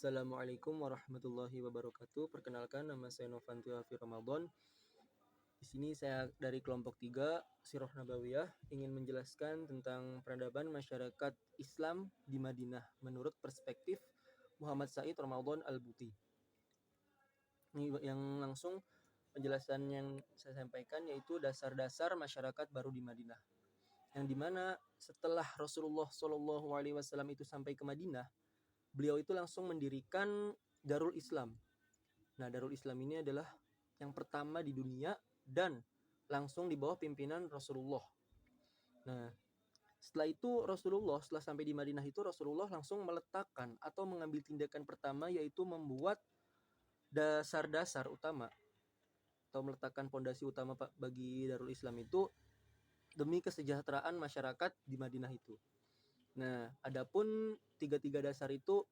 Assalamualaikum warahmatullahi wabarakatuh. Perkenalkan, nama saya Novanti Alfi Ramadan. Di sini saya dari kelompok 3 Sirah Nabawiyah ingin menjelaskan tentang peradaban masyarakat Islam di Madinah menurut perspektif Muhammad Said Ramadan Al-Buti. Ini yang langsung penjelasan yang saya sampaikan yaitu dasar-dasar masyarakat baru di Madinah. Yang dimana setelah Rasulullah SAW itu sampai ke Madinah, beliau itu langsung mendirikan Darul Islam. Nah, Darul Islam ini adalah yang pertama di dunia dan langsung di bawah pimpinan Rasulullah. Nah, setelah itu setelah sampai di Madinah itu Rasulullah langsung meletakkan atau mengambil tindakan pertama yaitu membuat dasar-dasar utama atau meletakkan pondasi utama bagi Darul Islam itu demi kesejahteraan masyarakat di Madinah itu. Nah, adapun tiga dasar itu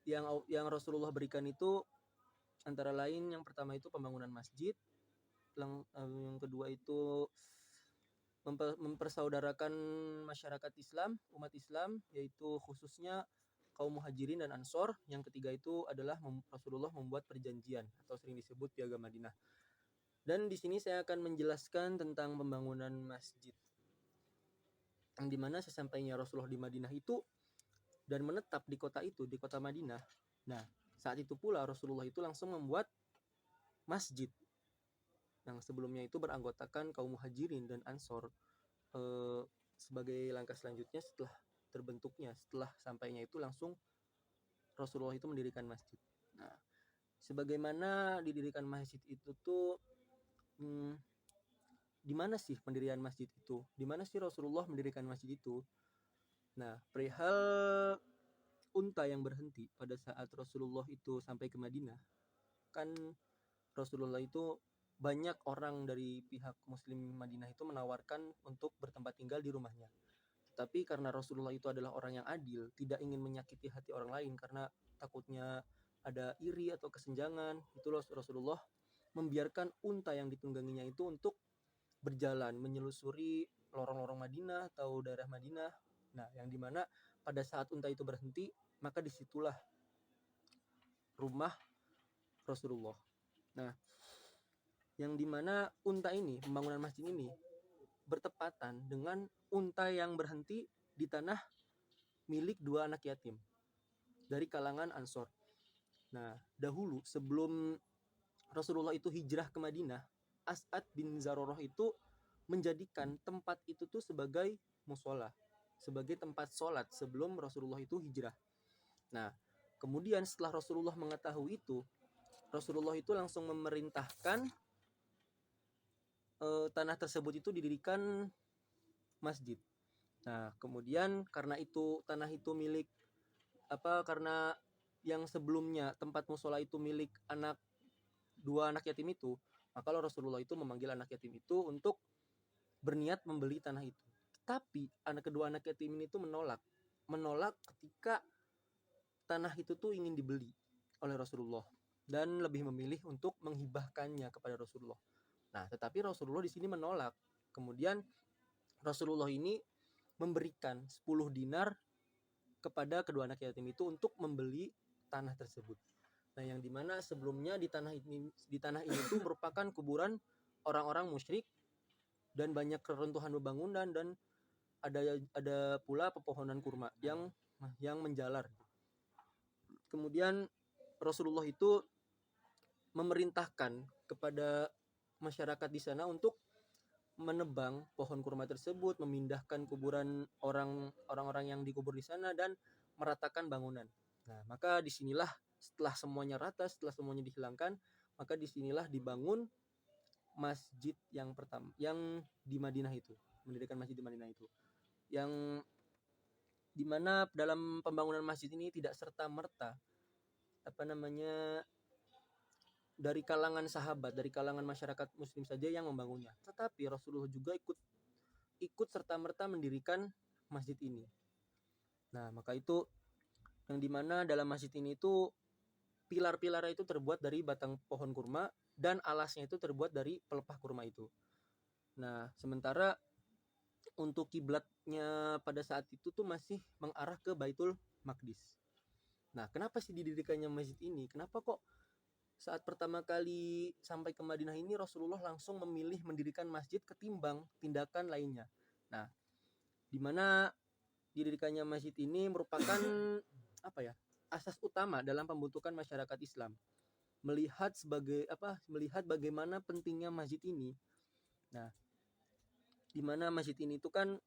yang Rasulullah berikan itu antara lain yang pertama itu pembangunan masjid, yang kedua itu mempersaudarakan masyarakat Islam, umat Islam, yaitu khususnya kaum muhajirin dan ansor. Yang ketiga itu adalah Rasulullah membuat perjanjian atau sering disebut Piagam Madinah. Dan di sini saya akan menjelaskan tentang pembangunan masjid. Yang dimana sesampainya Rasulullah di Madinah itu dan menetap di kota itu, di kota Madinah. Nah, saat itu pula Rasulullah itu langsung membuat masjid yang sebelumnya itu beranggotakan kaum muhajirin dan ansor sebagai langkah selanjutnya setelah sampainya itu langsung Rasulullah itu mendirikan masjid. Nah, sebagaimana didirikan masjid itu tuh di mana sih pendirian masjid itu? Di mana sih Rasulullah mendirikan masjid itu? Nah, perihal unta yang berhenti pada saat Rasulullah itu sampai ke Madinah, kan Rasulullah itu banyak orang dari pihak Muslim Madinah itu menawarkan untuk bertempat tinggal di rumahnya. Tapi karena Rasulullah itu adalah orang yang adil, tidak ingin menyakiti hati orang lain karena takutnya ada iri atau kesenjangan, itu Rasulullah membiarkan unta yang ditungganginya itu untuk berjalan menyelusuri lorong-lorong Madinah atau daerah Madinah. Nah, yang dimana pada saat unta itu berhenti, maka disitulah rumah Rasulullah. Nah, yang dimana unta ini, pembangunan masjid ini bertepatan dengan unta yang berhenti di tanah milik dua anak yatim dari kalangan Ansor. Nah, dahulu sebelum Rasulullah itu hijrah ke Madinah, As'ad bin Zaroroh itu menjadikan tempat itu tuh sebagai musola, sebagai tempat sholat sebelum Rasulullah itu hijrah. Nah, kemudian setelah Rasulullah mengetahui itu, Rasulullah itu langsung memerintahkan tanah tersebut itu didirikan masjid. Nah, kemudian karena itu tanah itu milik karena yang sebelumnya tempat musola itu milik dua anak yatim itu, maka Rasulullah itu memanggil anak yatim itu untuk berniat membeli tanah itu. Tapi kedua anak yatim ini tuh menolak ketika tanah itu tuh ingin dibeli oleh Rasulullah dan lebih memilih untuk menghibahkannya kepada Rasulullah. Nah, tetapi Rasulullah di sini menolak. Kemudian Rasulullah ini memberikan 10 dinar kepada kedua anak yatim itu untuk membeli tanah tersebut. Nah, yang dimana sebelumnya di tanah ini itu merupakan kuburan orang-orang musyrik dan banyak keruntuhan bangunan dan ada pula pepohonan kurma yang menjalar. Kemudian Rasulullah itu memerintahkan kepada masyarakat di sana untuk menebang pohon kurma tersebut, memindahkan kuburan orang-orang yang dikubur di sana dan meratakan bangunan. Nah, maka disinilah setelah semuanya rata, setelah semuanya dihilangkan, maka disinilah dibangun masjid yang pertama yang di Madinah itu, mendirikan masjid di Madinah itu, yang dimana dalam pembangunan masjid ini tidak serta merta dari kalangan sahabat, dari kalangan masyarakat muslim saja yang membangunnya, tetapi Rasulullah juga ikut serta merta mendirikan masjid ini. Nah, maka itu yang dimana dalam masjid ini itu pilar-pilarnya itu terbuat dari batang pohon kurma dan alasnya itu terbuat dari pelepah kurma itu. Nah, sementara untuk kiblatnya pada saat itu tuh masih mengarah ke Baitul Maqdis. Nah, kenapa sih didirikannya masjid ini? Kenapa kok saat pertama kali sampai ke Madinah ini Rasulullah langsung memilih mendirikan masjid ketimbang tindakan lainnya? Nah, di mana didirikannya masjid ini merupakan apa ya? Asas utama dalam pembentukan masyarakat Islam. Melihat bagaimana pentingnya masjid ini. Nah, di mana masjid ini itu kan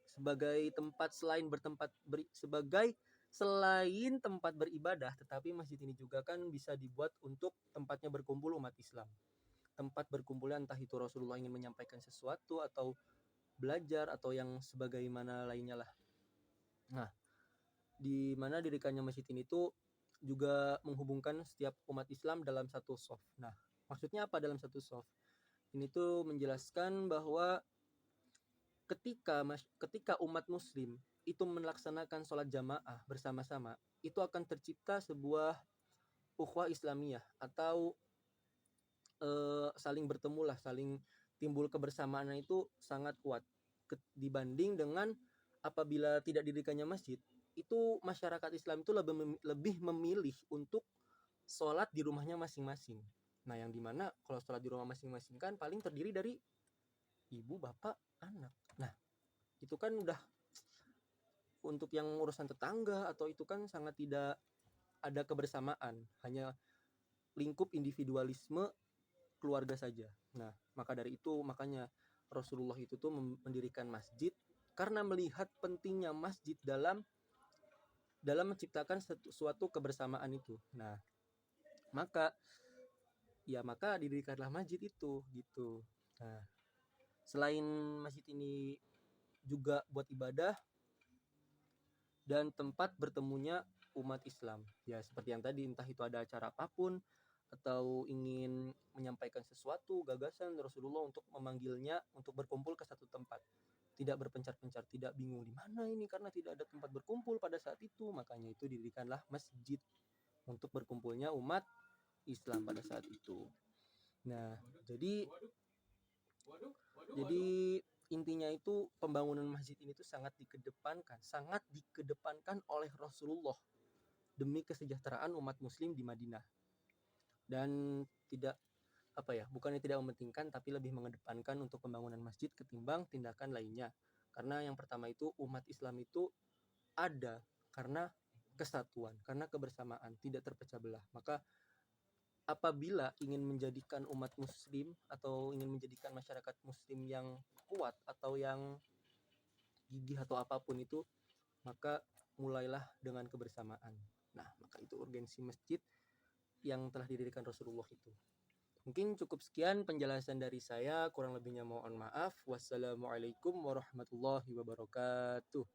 sebagai tempat selain tempat beribadah, tetapi masjid ini juga kan bisa dibuat untuk tempatnya berkumpul umat Islam. Tempat berkumpulnya entah itu Rasulullah ingin menyampaikan sesuatu atau belajar atau yang sebagaimana lainnya lah. Nah, di mana dirikannya masjid ini tuh juga menghubungkan setiap umat Islam dalam satu shaf. Nah, maksudnya apa dalam satu shaf? Ini tuh menjelaskan bahwa ketika umat muslim itu melaksanakan sholat jamaah bersama-sama, itu akan tercipta sebuah ukhuwah Islamiyah atau saling bertemu lah, saling timbul kebersamaan itu sangat kuat dibanding dengan apabila tidak didirikannya masjid. Itu masyarakat Islam itu lebih memilih untuk sholat di rumahnya masing-masing. Nah, yang dimana kalau sholat di rumah masing-masing kan paling terdiri dari ibu, bapak, anak. Nah, itu kan udah untuk yang urusan tetangga atau itu kan sangat tidak ada kebersamaan, hanya lingkup individualisme keluarga saja. Nah, maka dari itu makanya Rasulullah itu tuh mendirikan masjid karena melihat pentingnya masjid dalam menciptakan suatu kebersamaan itu. Nah, maka didirikanlah masjid itu gitu. Nah, selain masjid ini juga buat ibadah dan tempat bertemunya umat Islam. Ya, seperti yang tadi, entah itu ada acara apapun atau ingin menyampaikan sesuatu, gagasan, Rasulullah untuk memanggilnya untuk berkumpul ke satu tempat. Tidak berpencar-pencar, tidak bingung di mana ini karena tidak ada tempat berkumpul pada saat itu. Makanya itu didirikanlah masjid untuk berkumpulnya umat Islam pada saat itu. Nah, jadi intinya itu pembangunan masjid ini tuh sangat dikedepankan oleh Rasulullah demi kesejahteraan umat muslim di Madinah. Dan bukannya tidak mementingkan tapi lebih mengedepankan untuk pembangunan masjid ketimbang tindakan lainnya. Karena yang pertama itu umat Islam itu ada karena kesatuan, karena kebersamaan, tidak terpecah belah. Maka apabila ingin menjadikan umat muslim atau ingin menjadikan masyarakat muslim yang kuat atau yang gigih atau apapun itu, maka mulailah dengan kebersamaan. Nah, maka itu urgensi masjid yang telah didirikan Rasulullah itu. Mungkin cukup sekian penjelasan dari saya, kurang lebihnya mohon maaf. Wassalamualaikum warahmatullahi wabarakatuh.